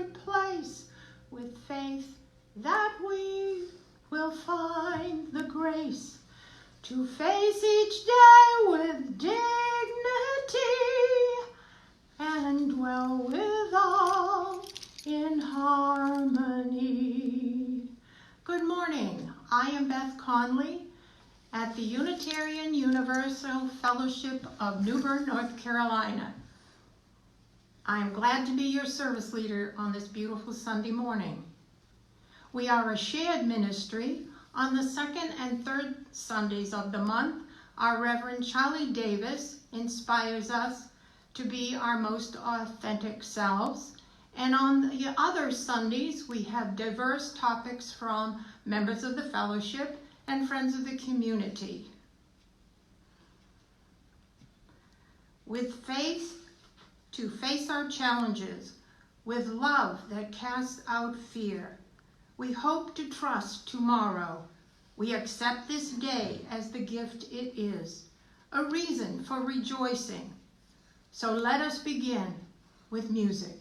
sacred place, with faith that we will find the grace to face each day with dignity and dwell with all in harmony. Good morning. I am Beth Conley at the Unitarian Universal Fellowship of New Bern, North Carolina. I am glad to be your service leader on this beautiful Sunday morning. We are a shared ministry. On the second and third Sundays of the month, our Reverend Charlie Davis inspires us to be our most authentic selves. And on the other Sundays, we have diverse topics from members of the fellowship and friends of the community. With faith to face our challenges, with love that casts out fear, we hope to trust tomorrow. We accept this day as the gift it is, a reason for rejoicing. So let us begin with music.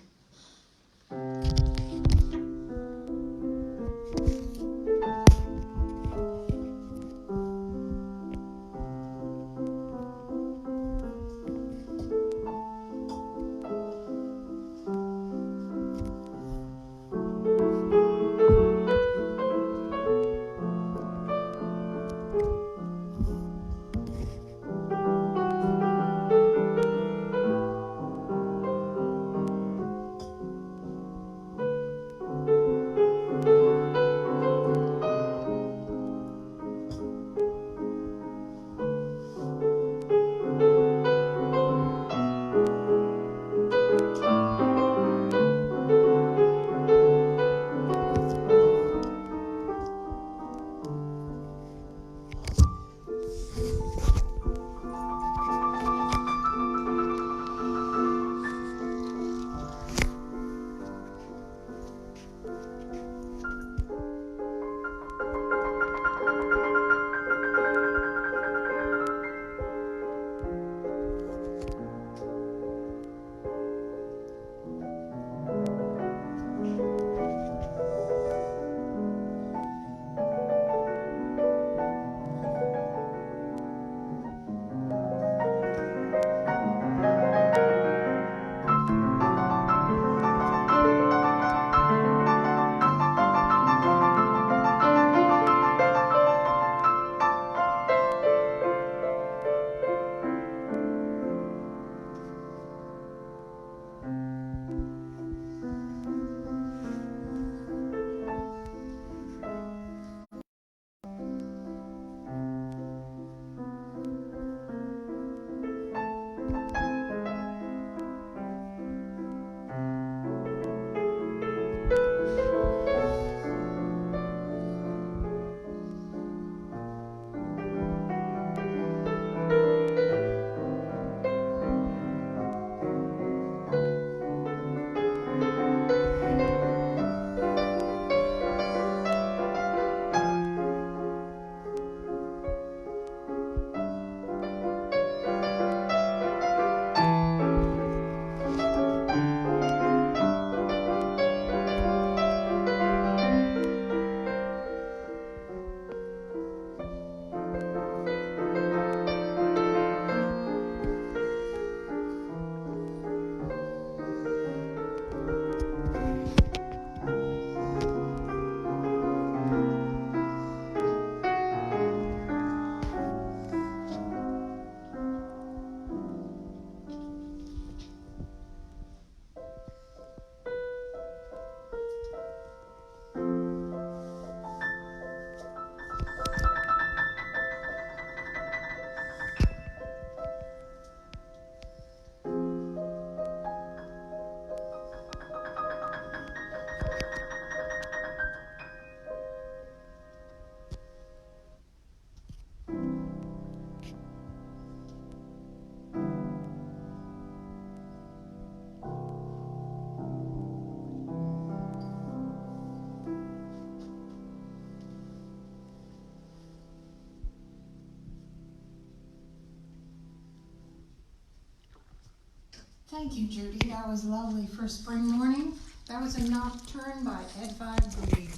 Thank you, Judy. That was lovely for spring morning. That was a nocturne by Edvard Grieg.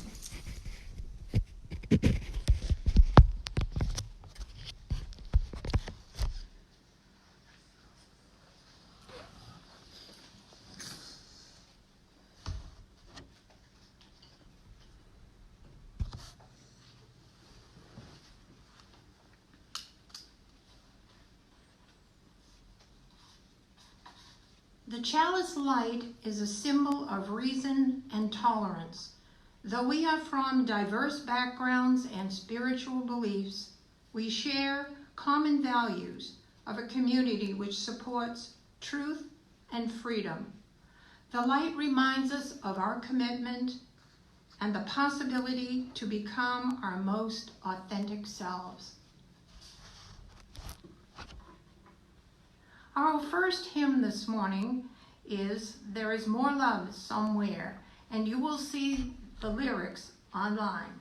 The chalice light is a symbol of reason and tolerance. Though we are from diverse backgrounds and spiritual beliefs, we share common values of a community which supports truth and freedom. The light reminds us of our commitment and the possibility to become our most authentic selves. Our first hymn this morning is There Is More Love Somewhere, and you will see the lyrics online.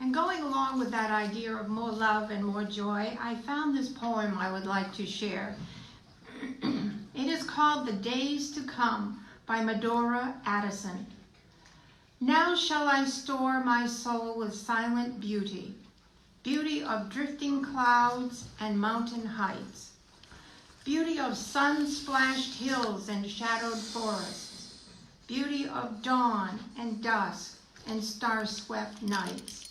And going along with that idea of more love and more joy, I found this poem I would like to share. It is called The Days to Come by Medora Addison. Now shall I store my soul with silent beauty, beauty of drifting clouds and mountain heights, beauty of sun-splashed hills and shadowed forests, beauty of dawn and dusk and star-swept nights.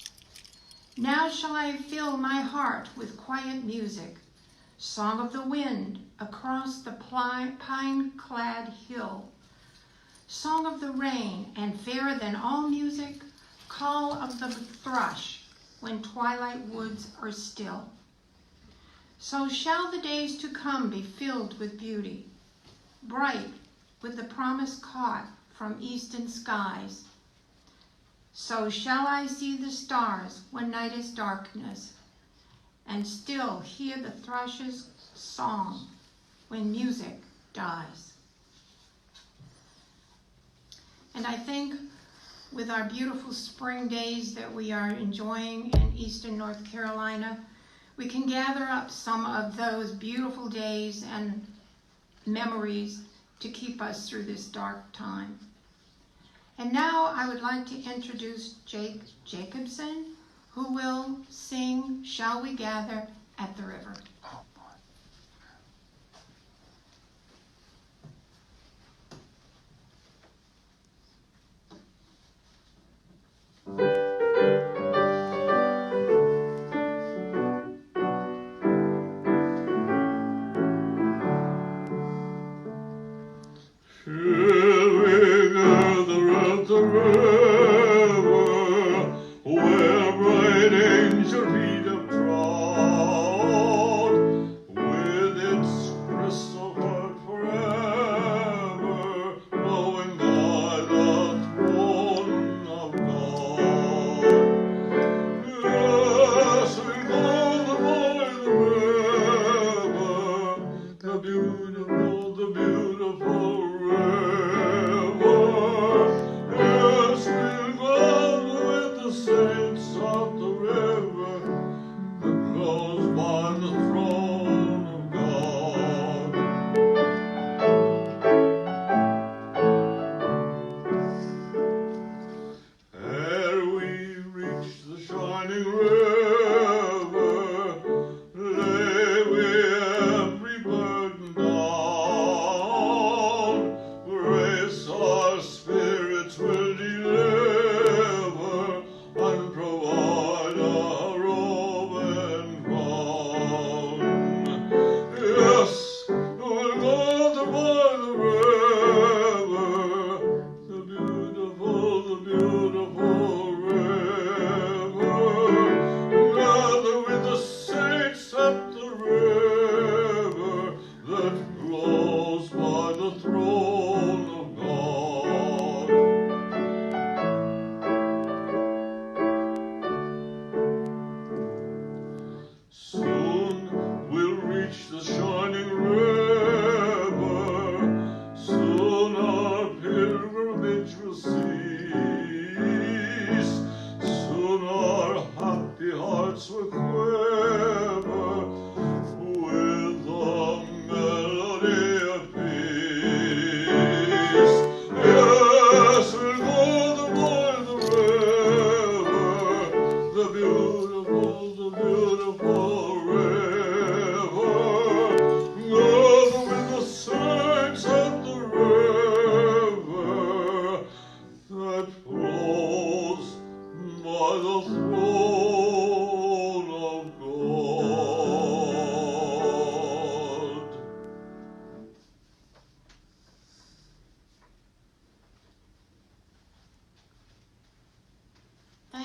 Now shall I fill my heart with quiet music, song of the wind across the pine-clad hill, song of the rain, and fairer than all music, call of the thrush when twilight woods are still. So shall the days to come be filled with beauty, bright with the promise caught from eastern skies. So shall I see the stars when night is darkness, and still hear the thrush's song when music dies. And I think with our beautiful spring days that we are enjoying in eastern North Carolina, we can gather up some of those beautiful days and memories to keep us through this dark time. And now I would like to introduce Jake Jacobson, who will sing Shall We Gather at the River.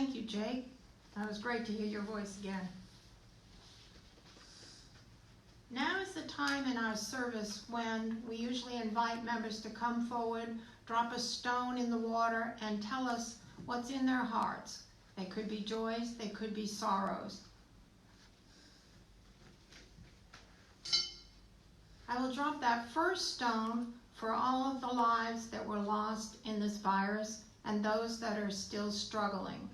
Thank you, Jake. That was great to hear your voice again. Now is the time in our service when we usually invite members to come forward, drop a stone in the water, and tell us what's in their hearts. They could be joys, they could be sorrows. I will drop that first stone for all of the lives that were lost in this virus and those that are still struggling.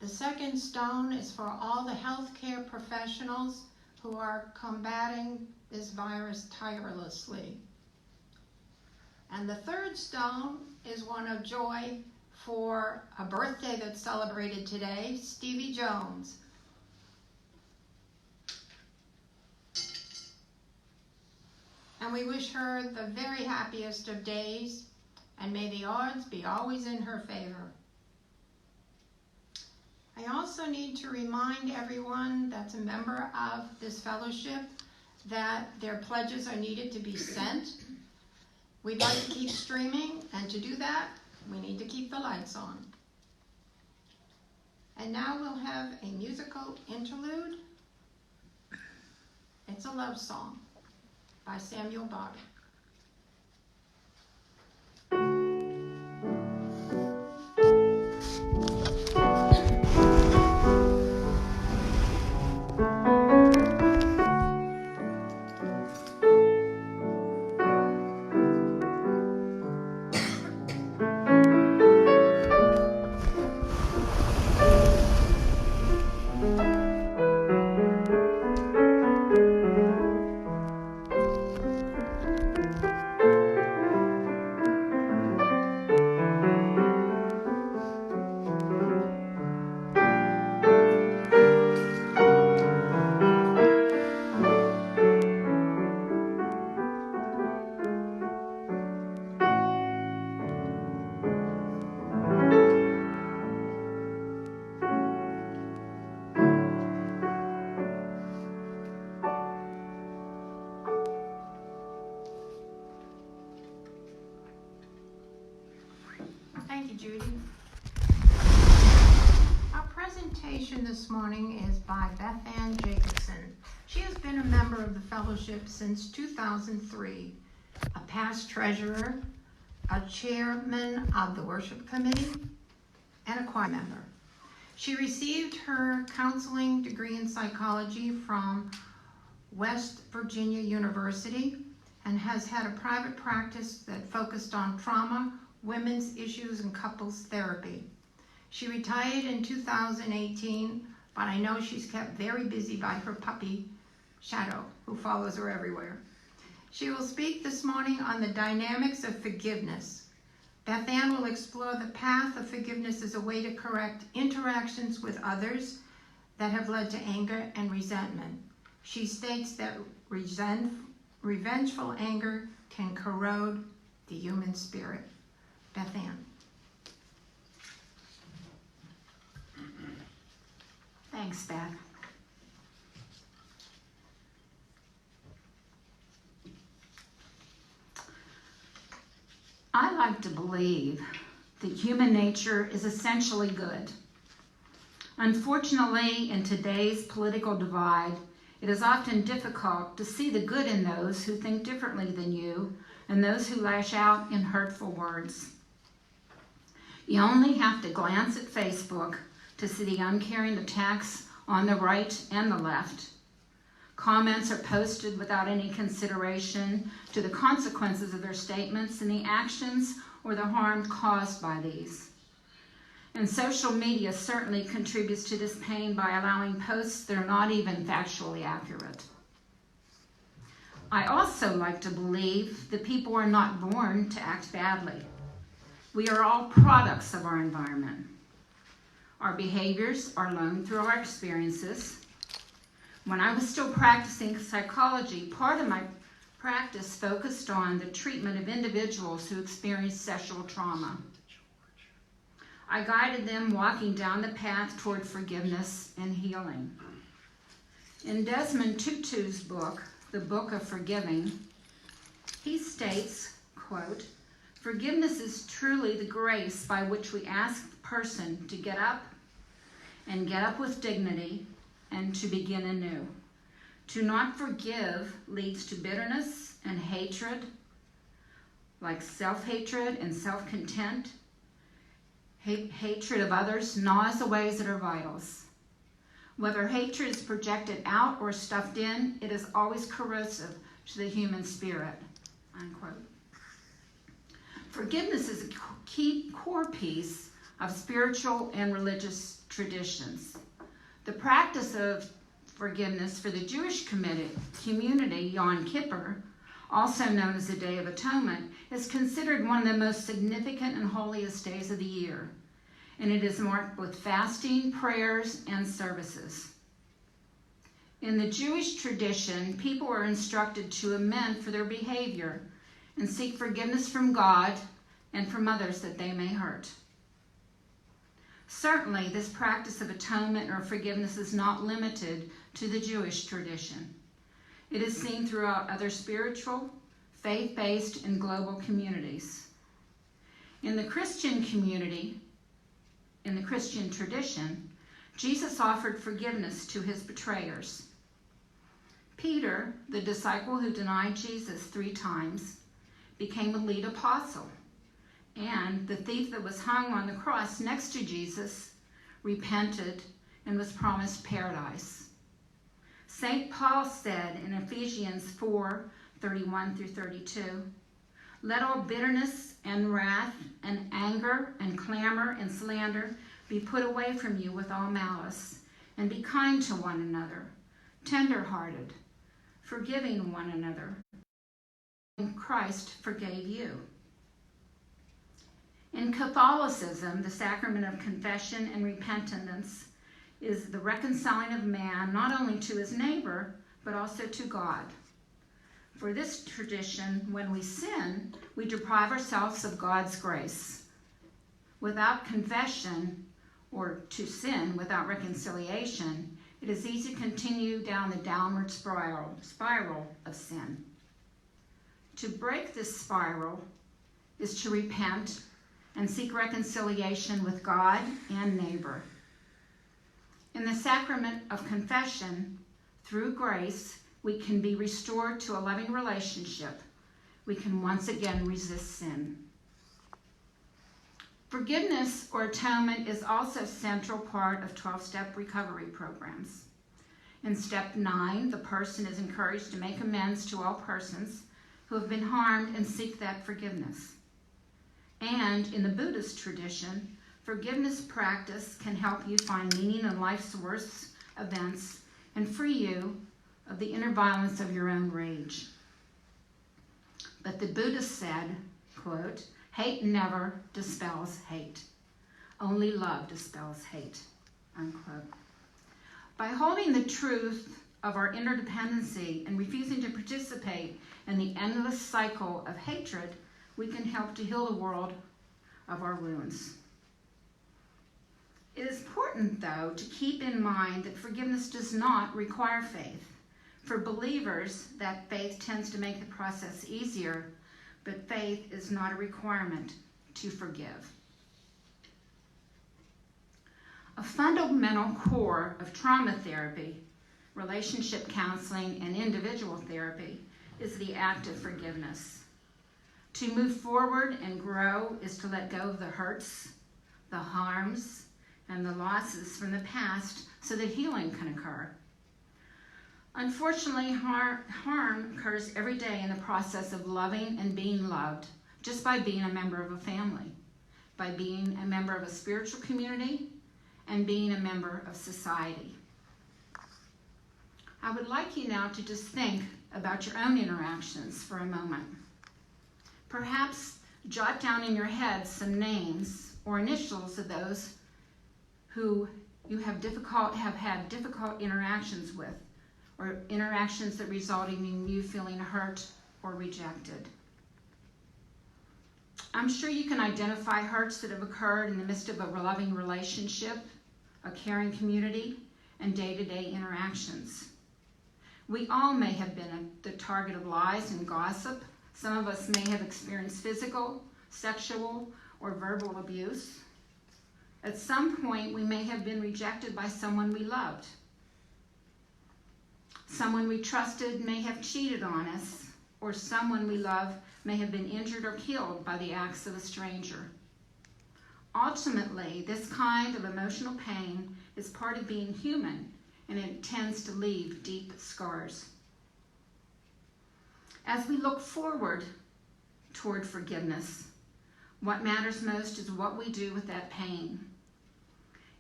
The second stone is for all the healthcare professionals who are combating this virus tirelessly. And the third stone is one of joy for a birthday that's celebrated today, Stevie Jones. And we wish her the very happiest of days, and may the odds be always in her favor. I also need to remind everyone that's a member of this fellowship that their pledges are needed to be sent. We'd like to keep streaming, and to do that, we need to keep the lights on. And now we'll have a musical interlude. It's a love song by Samuel Barber. Judy. Our presentation this morning is by Beth Ann Jacobson. She has been a member of the fellowship since 2003, a past treasurer, a chairman of the worship committee, and a choir member. She received her counseling degree in psychology from West Virginia University and has had a private practice that focused on trauma, women's issues, and couples therapy. She retired in 2018, but I know she's kept very busy by her puppy, Shadow, who follows her everywhere. She will speak this morning on the dynamics of forgiveness. Beth Ann will explore the path of forgiveness as a way to correct interactions with others that have led to anger and resentment. She states that revengeful anger can corrode the human spirit. Beth Ann. Thanks, Beth. I like to believe that human nature is essentially good. Unfortunately, in today's political divide, it is often difficult to see the good in those who think differently than you and those who lash out in hurtful words. You only have to glance at Facebook to see the uncaring attacks on the right and the left. Comments are posted without any consideration to the consequences of their statements and the actions or the harm caused by these. And social media certainly contributes to this pain by allowing posts that are not even factually accurate. I also like to believe that people are not born to act badly. We are all products of our environment. Our behaviors are learned through our experiences. When I was still practicing psychology, part of my practice focused on the treatment of individuals who experienced sexual trauma. I guided them walking down the path toward forgiveness and healing. In Desmond Tutu's book, The Book of Forgiving, he states, quote, "Forgiveness is truly the grace by which we ask the person to get up with dignity and to begin anew. To not forgive leads to bitterness and hatred, like self-hatred and self-contempt. Hatred of others gnaws away at our vitals. Whether hatred is projected out or stuffed in, it is always corrosive to the human spirit." Unquote. Forgiveness is a key core piece of spiritual and religious traditions. The practice of forgiveness for the Jewish community, Yom Kippur, also known as the Day of Atonement, is considered one of the most significant and holiest days of the year, and it is marked with fasting, prayers, and services. In the Jewish tradition, people are instructed to amend for their behavior and seek forgiveness from God and from others that they may hurt. Certainly, this practice of atonement or forgiveness is not limited to the Jewish tradition. It is seen throughout other spiritual, faith-based, and global communities. In the Christian community, in the Christian tradition, Jesus offered forgiveness to his betrayers. Peter, the disciple who denied Jesus 3 times, became a lead apostle. And the thief that was hung on the cross next to Jesus repented and was promised paradise. St. Paul said in Ephesians 4:31-32, "Let all bitterness and wrath and anger and clamor and slander be put away from you with all malice, and be kind to one another, tender-hearted, forgiving one another, and Christ forgave you." In Catholicism, the sacrament of confession and repentance is the reconciling of man not only to his neighbor, but also to God. For this tradition, when we sin, we deprive ourselves of God's grace. Without confession, or to sin without reconciliation, it is easy to continue down the downward spiral of sin. To break this spiral is to repent and seek reconciliation with God and neighbor. In the sacrament of confession, through grace, we can be restored to a loving relationship. We can once again resist sin. Forgiveness or atonement is also a central part of 12-step recovery programs. In step 9, the person is encouraged to make amends to all persons who have been harmed and seek that forgiveness. And in the Buddhist tradition, forgiveness practice can help you find meaning in life's worst events and free you of the inner violence of your own rage. But the Buddha said, quote, "Hate never dispels hate. Only love dispels hate," unquote. By holding the truth of our interdependency and refusing to participate in the endless cycle of hatred, we can help to heal the world of our wounds. It is important, though, to keep in mind that forgiveness does not require faith. For believers, that faith tends to make the process easier, but faith is not a requirement to forgive. A fundamental core of trauma therapy, relationship counseling, and individual therapy is the act of forgiveness. To move forward and grow is to let go of the hurts, the harms, and the losses from the past so that healing can occur. Unfortunately, harm occurs every day in the process of loving and being loved, just by being a member of a family, by being a member of a spiritual community, and being a member of society. I would like you now to just think about your own interactions for a moment. Perhaps jot down in your head some names or initials of those who you have had difficult interactions with, or interactions that resulted in you feeling hurt or rejected. I'm sure you can identify hurts that have occurred in the midst of a loving relationship, a caring community, and day-to-day interactions. We all may have been the target of lies and gossip. Some of us may have experienced physical, sexual, or verbal abuse. At some point, we may have been rejected by someone we loved. Someone we trusted may have cheated on us, or someone we love may have been injured or killed by the acts of a stranger. Ultimately, this kind of emotional pain is part of being human, and it tends to leave deep scars. As we look forward toward forgiveness, what matters most is what we do with that pain.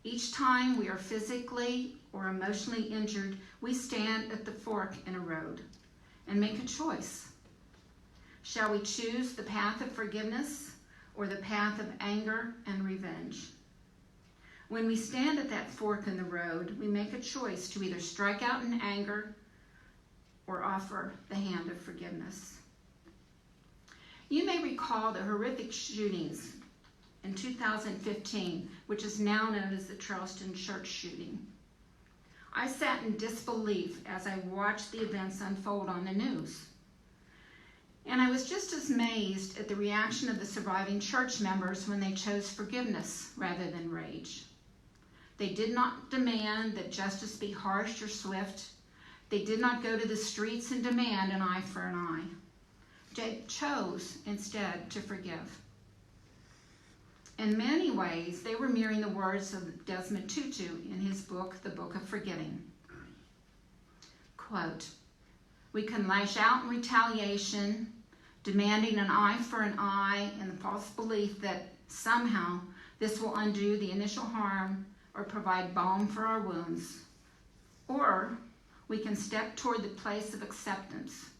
Each time we are physically or emotionally injured, we stand at the fork in a road and make a choice. Shall we choose the path of forgiveness or the path of anger and revenge? When we stand at that fork in the road, we make a choice to either strike out in anger or offer the hand of forgiveness. You may recall the horrific shootings in 2015, which is now known as the Charleston church shooting. I sat in disbelief as I watched the events unfold on the news. And I was just as amazed at the reaction of the surviving church members when they chose forgiveness rather than rage. They did not demand that justice be harsh or swift. They did not go to the streets and demand an eye for an eye. They chose instead to forgive. In many ways, they were mirroring the words of Desmond Tutu in his book, The Book of Forgiving. Quote, "We can lash out in retaliation, demanding an eye for an eye in the false belief that somehow this will undo the initial harm or provide balm for our wounds. Or we can step toward the place of acceptance.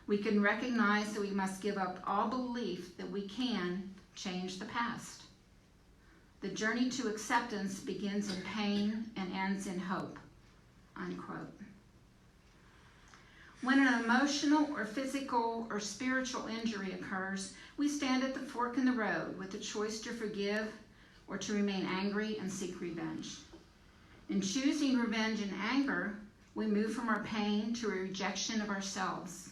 We can recognize that we must give up all belief that we can change the past. The journey to acceptance begins in pain and ends in hope," unquote. When an emotional or physical or spiritual injury occurs, we stand at the fork in the road with the choice to forgive or to remain angry and seek revenge. In choosing revenge and anger, we move from our pain to a rejection of ourselves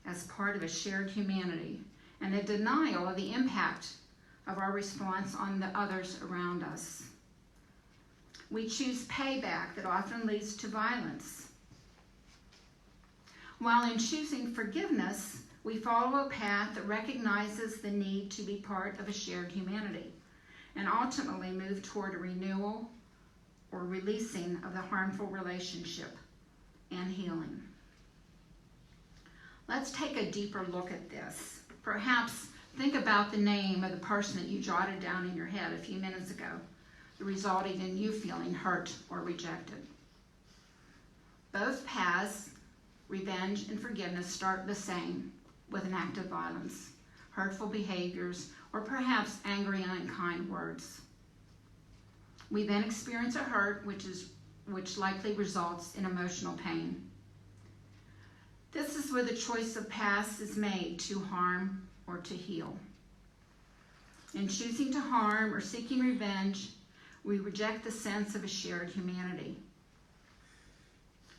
as part of a shared humanity and a denial of the impact of our response on the others around us. We choose payback that often leads to violence. While in choosing forgiveness, we follow a path that recognizes the need to be part of a shared humanity and ultimately move toward a renewal or releasing of the harmful relationship and healing. Let's take a deeper look at this. Perhaps think about the name of the person that you jotted down in your head a few minutes ago, resulting in you feeling hurt or rejected. Both paths, revenge and forgiveness, start the same, with an act of violence, hurtful behaviors, or perhaps angry and unkind words. We then experience a hurt which likely results in emotional pain. This is where the choice of paths is made, to harm or to heal. In choosing to harm or seeking revenge, we reject the sense of a shared humanity.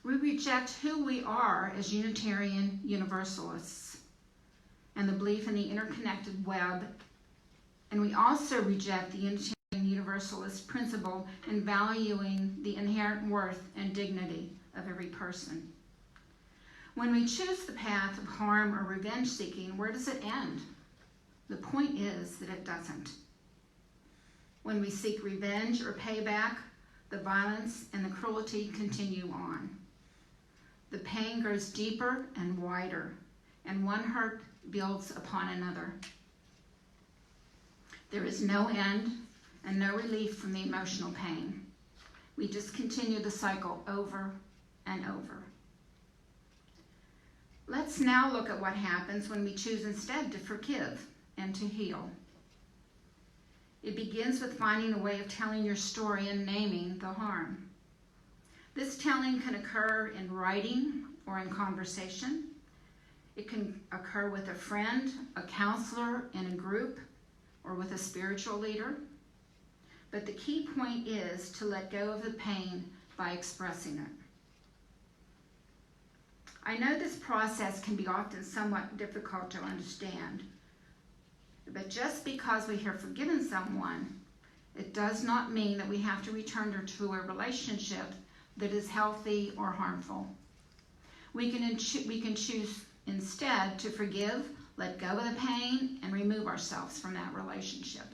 We reject who we are as Unitarian Universalists and the belief in the interconnected web, and we also reject the Unitarian Universalist principle in valuing the inherent worth and dignity of every person. When we choose the path of harm or revenge seeking, where does it end? The point is that it doesn't. When we seek revenge or payback, the violence and the cruelty continue on. The pain grows deeper and wider, and one hurt builds upon another. There is no end and no relief from the emotional pain. We just continue the cycle over and over. Let's now look at what happens when we choose instead to forgive and to heal. It begins with finding a way of telling your story and naming the harm. This telling can occur in writing or in conversation. It can occur with a friend, a counselor, in a group, or with a spiritual leader. But the key point is to let go of the pain by expressing it. I know this process can be often somewhat difficult to understand, but just because we have forgiven someone, it does not mean that we have to return to a relationship that is healthy or harmful. We can choose instead to forgive, let go of the pain, and remove ourselves from that relationship.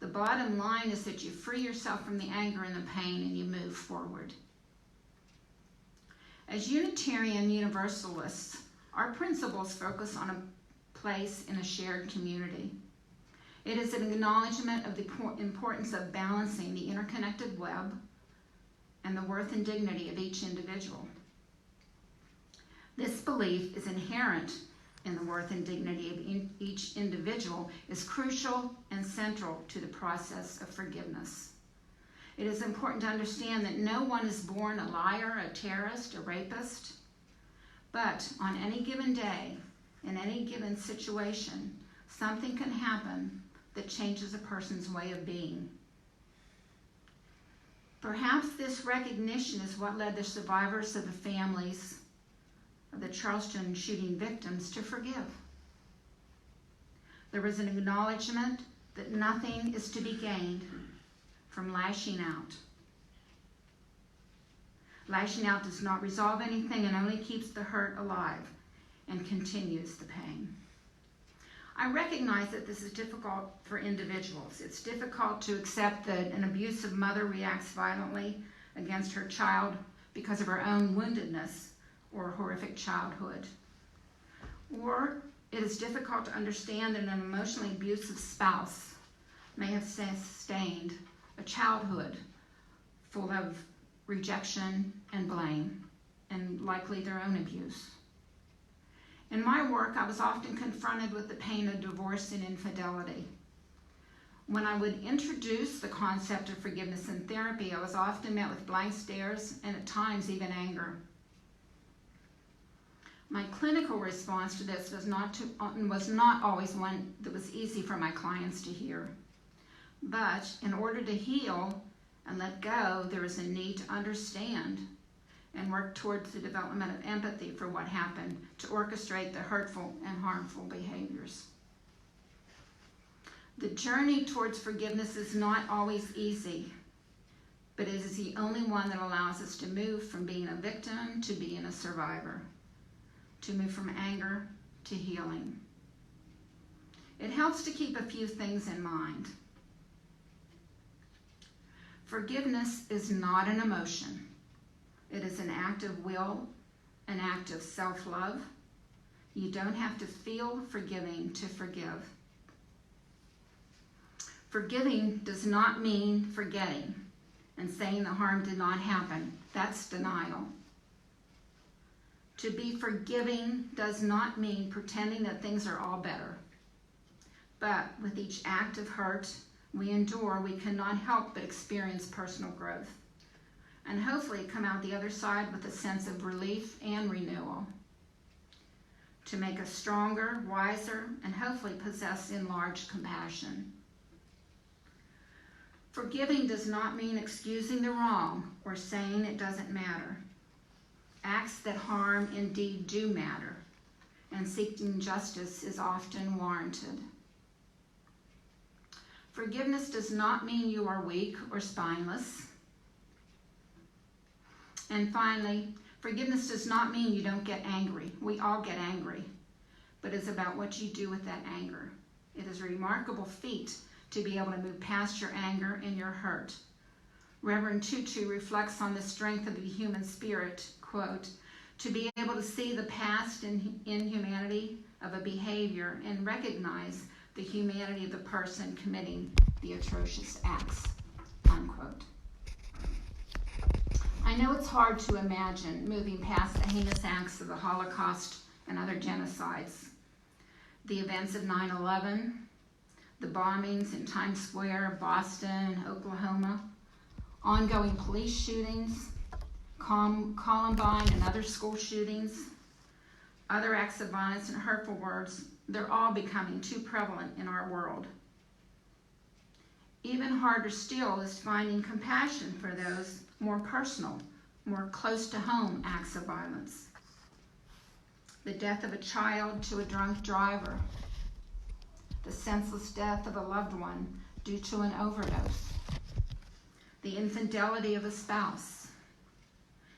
The bottom line is that you free yourself from the anger and the pain and you move forward. As Unitarian Universalists, our principles focus on a place in a shared community. It is an acknowledgement of the importance of balancing the interconnected web and the worth and dignity of each individual. This belief is inherent in the worth and dignity of each individual, is crucial and central to the process of forgiveness. It is important to understand that no one is born a liar, a terrorist, a rapist, but on any given day, in any given situation, something can happen that changes a person's way of being. Perhaps this recognition is what led the survivors of the families of the Charleston shooting victims to forgive. There was an acknowledgement that nothing is to be gained from lashing out. Lashing out does not resolve anything and only keeps the hurt alive and continues the pain. I recognize that this is difficult for individuals. It's difficult to accept that an abusive mother reacts violently against her child because of her own woundedness or horrific childhood. Or it is difficult to understand that an emotionally abusive spouse may have sustained a childhood full of rejection and blame, and likely their own abuse. In my work, I was often confronted with the pain of divorce and infidelity. When I would introduce the concept of forgiveness in therapy, I was often met with blank stares and at times even anger. My clinical response to this was not always one that was easy for my clients to hear. But in order to heal and let go, there is a need to understand and work towards the development of empathy for what happened, to orchestrate the hurtful and harmful behaviors. The journey towards forgiveness is not always easy, but it is the only one that allows us to move from being a victim to being a survivor, to move from anger to healing. It helps to keep a few things in mind. Forgiveness is not an emotion. It is an act of will, an act of self-love. You don't have to feel forgiving to forgive. Forgiving does not mean forgetting and saying the harm did not happen. That's denial. To be forgiving does not mean pretending that things are all better. But with each act of hurt we endure, we cannot help but experience personal growth and hopefully come out the other side with a sense of relief and renewal, to make us stronger, wiser, and hopefully possess enlarged compassion. Forgiving does not mean excusing the wrong or saying it doesn't matter. Acts that harm indeed do matter, and seeking justice is often warranted. Forgiveness does not mean you are weak or spineless. And finally, forgiveness does not mean you don't get angry. We all get angry, but it's about what you do with that anger. It is a remarkable feat to be able to move past your anger and your hurt. Reverend Tutu reflects on the strength of the human spirit, quote, to be able to see the past inhumanity of a behavior and recognize the humanity of the person committing the atrocious acts, unquote. I know it's hard to imagine moving past the heinous acts of the Holocaust and other genocides, the events of 9/11, the bombings in Times Square, Boston, Oklahoma, ongoing police shootings, Columbine and other school shootings, other acts of violence and hurtful words. They're all becoming too prevalent in our world. Even harder still is finding compassion for those more personal, more close to home acts of violence. The death of a child to a drunk driver, the senseless death of a loved one due to an overdose, the infidelity of a spouse,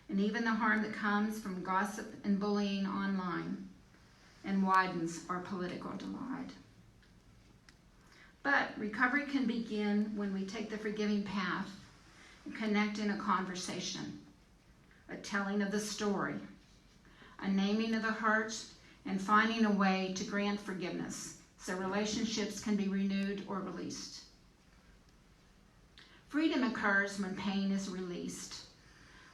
and even the harm that comes from gossip and bullying online and widens our political divide. But recovery can begin when we take the forgiving path and connect in a conversation, a telling of the story, a naming of the hurt, and finding a way to grant forgiveness so relationships can be renewed or released. Freedom occurs when pain is released.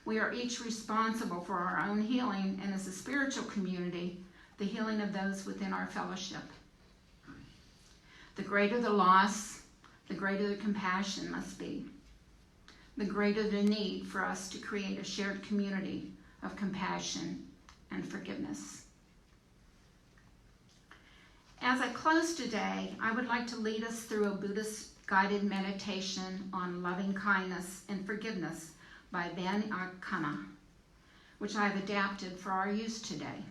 We are each responsible for our own healing, and as a spiritual community, the healing of those within our fellowship. The greater the loss, the greater the compassion must be. The greater the need for us to create a shared community of compassion and forgiveness. As I close today, I would like to lead us through a Buddhist guided meditation on loving kindness and forgiveness by Ben Akana, which I have adapted for our use today.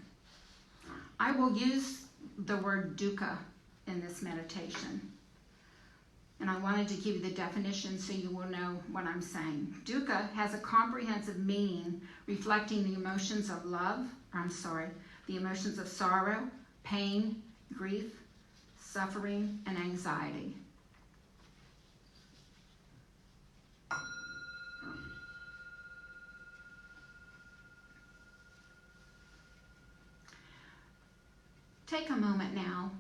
I will use the word dukkha in this meditation, and I wanted to give you the definition so you will know what I'm saying. Dukkha has a comprehensive meaning reflecting the emotions of the emotions of sorrow, pain, grief, suffering, and anxiety. Take a moment now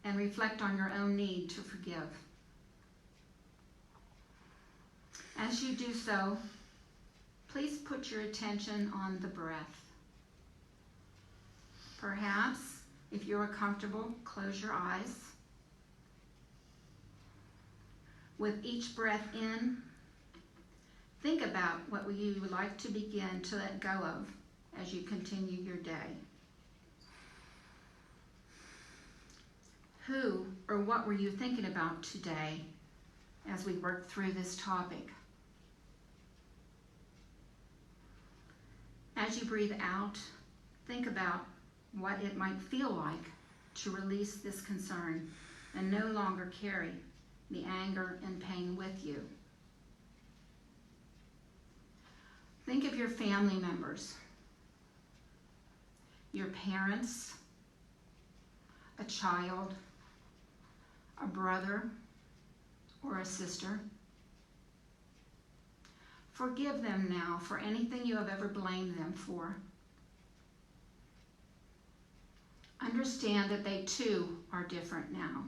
and reflect on your own need to forgive. As you do so, please put your attention on the breath. Perhaps, if you are comfortable, close your eyes. With each breath in, think about what you would like to begin to let go of as you continue your day. Who or what were you thinking about today as we work through this topic? As you breathe out, think about what it might feel like to release this concern and no longer carry the anger and pain with you. Think of your family members, your parents, a child, a brother, or a sister. Forgive them now for anything you have ever blamed them for. Understand that they too are different now.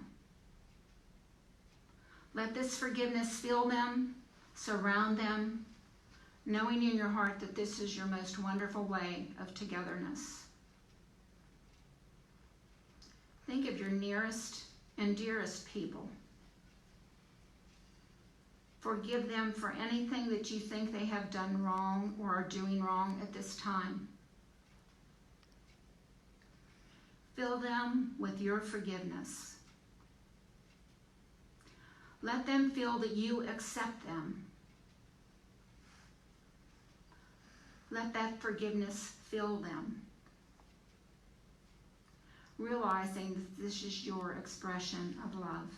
Let this forgiveness fill them, surround them, knowing in your heart that this is your most wonderful way of togetherness. Think of your nearest and dearest people. Forgive them for anything that you think they have done wrong or are doing wrong at this time. Fill them with your forgiveness. Let them feel that you accept them. Let that forgiveness fill them, realizing that this is your expression of love.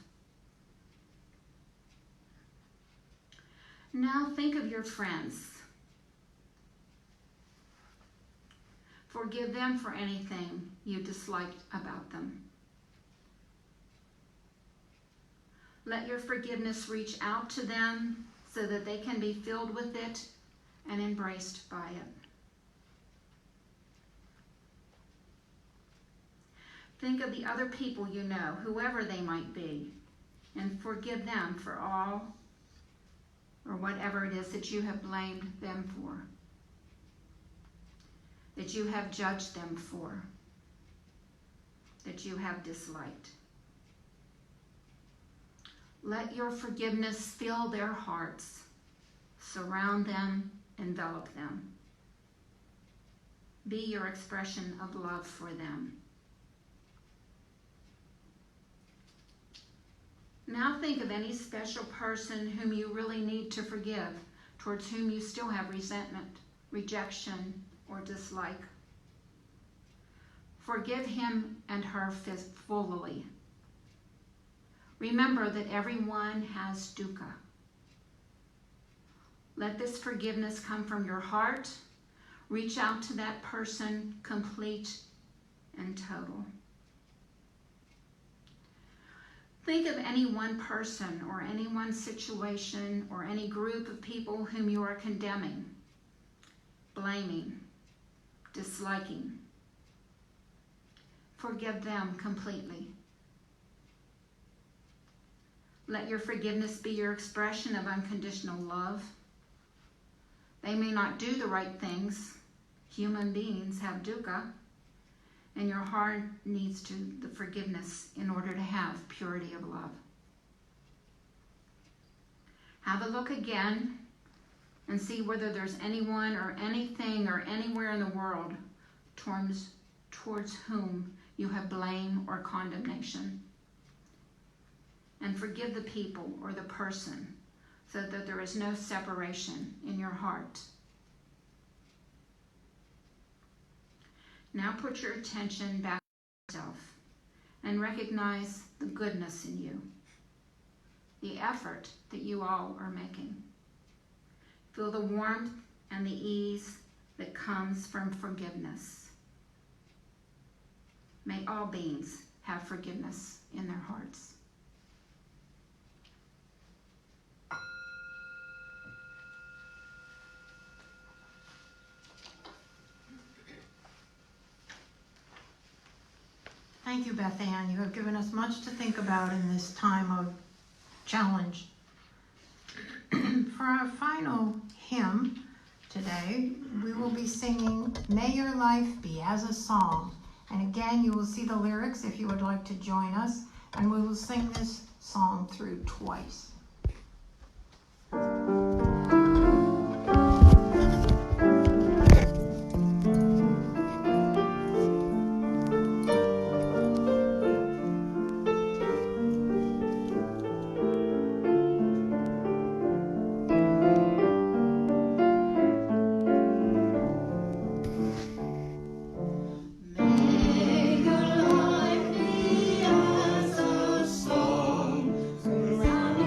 Now think of your friends. Forgive them for anything you disliked about them. Let your forgiveness reach out to them so that they can be filled with it and embraced by it. Think of the other people you know, whoever they might be, and forgive them for all or whatever it is that you have blamed them for, that you have judged them for, that you have disliked. Let your forgiveness fill their hearts, surround them, envelop them. Be your expression of love for them. Now think of any special person whom you really need to forgive, towards whom you still have resentment, rejection, or dislike. Forgive him and her fully. Remember that everyone has dukkha. Let this forgiveness come from your heart. Reach out to that person, complete and total. Think of any one person or any one situation or any group of people whom you are condemning, blaming, disliking. Forgive them completely. Let your forgiveness be your expression of unconditional love. They may not do the right things. Human beings have dukkha, and your heart needs the forgiveness in order to have purity of love. Have a look again and see whether there's anyone or anything or anywhere in the world towards whom you have blame or condemnation. And forgive the people or the person so that there is no separation in your heart. Now put your attention back to yourself and recognize the goodness in you, the effort that you all are making. Feel the warmth and the ease that comes from forgiveness. May all beings have forgiveness in their hearts. Thank you, Beth Ann. You have given us much to think about in this time of challenge. For our final hymn today, we will be singing May Your Life Be as a Song. And again, you will see the lyrics if you would like to join us. And we will sing this song through twice. May your life be as a song, surrounded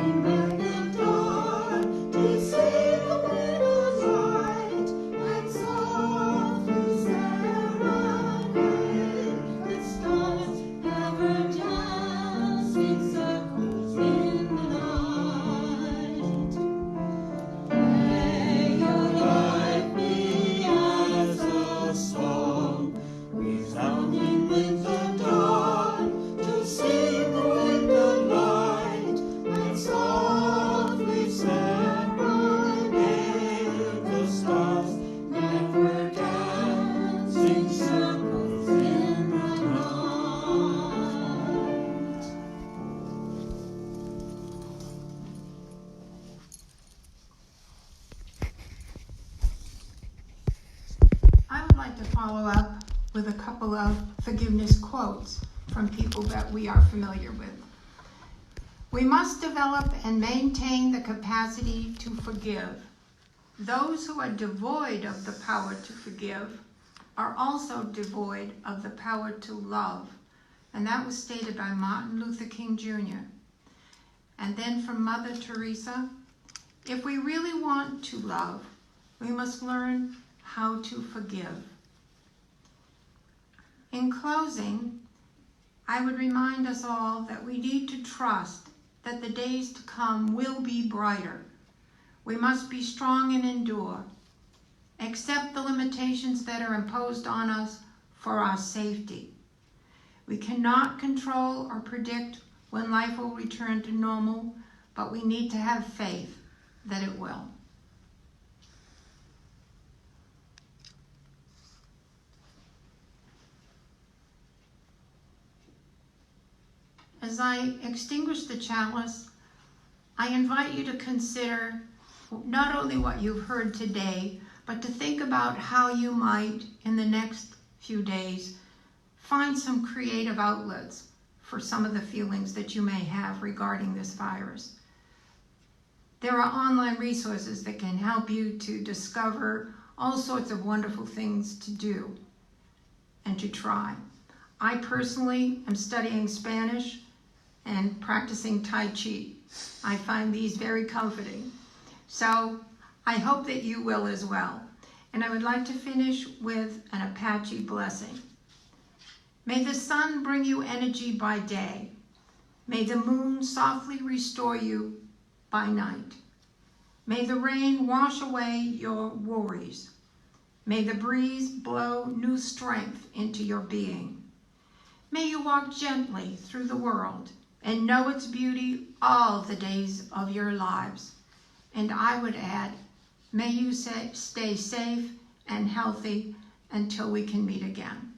with a couple of forgiveness quotes from people that we are familiar with. We must develop and maintain the capacity to forgive. Those who are devoid of the power to forgive are also devoid of the power to love. And that was stated by Martin Luther King Jr. And then from Mother Teresa, if we really want to love, we must learn how to forgive. In closing, I would remind us all that we need to trust that the days to come will be brighter. We must be strong and endure. Accept the limitations that are imposed on us for our safety. We cannot control or predict when life will return to normal, but we need to have faith that it will. As I extinguish the chalice, I invite you to consider not only what you've heard today, but to think about how you might, in the next few days, find some creative outlets for some of the feelings that you may have regarding this virus. There are online resources that can help you to discover all sorts of wonderful things to do and to try. I personally am studying Spanish and practicing Tai Chi. I find these very comforting. So I hope that you will as well. And I would like to finish with an Apache blessing. May the sun bring you energy by day. May the moon softly restore you by night. May the rain wash away your worries. May the breeze blow new strength into your being. May you walk gently through the world and know its beauty all the days of your lives. And I would add, may you stay safe and healthy until we can meet again.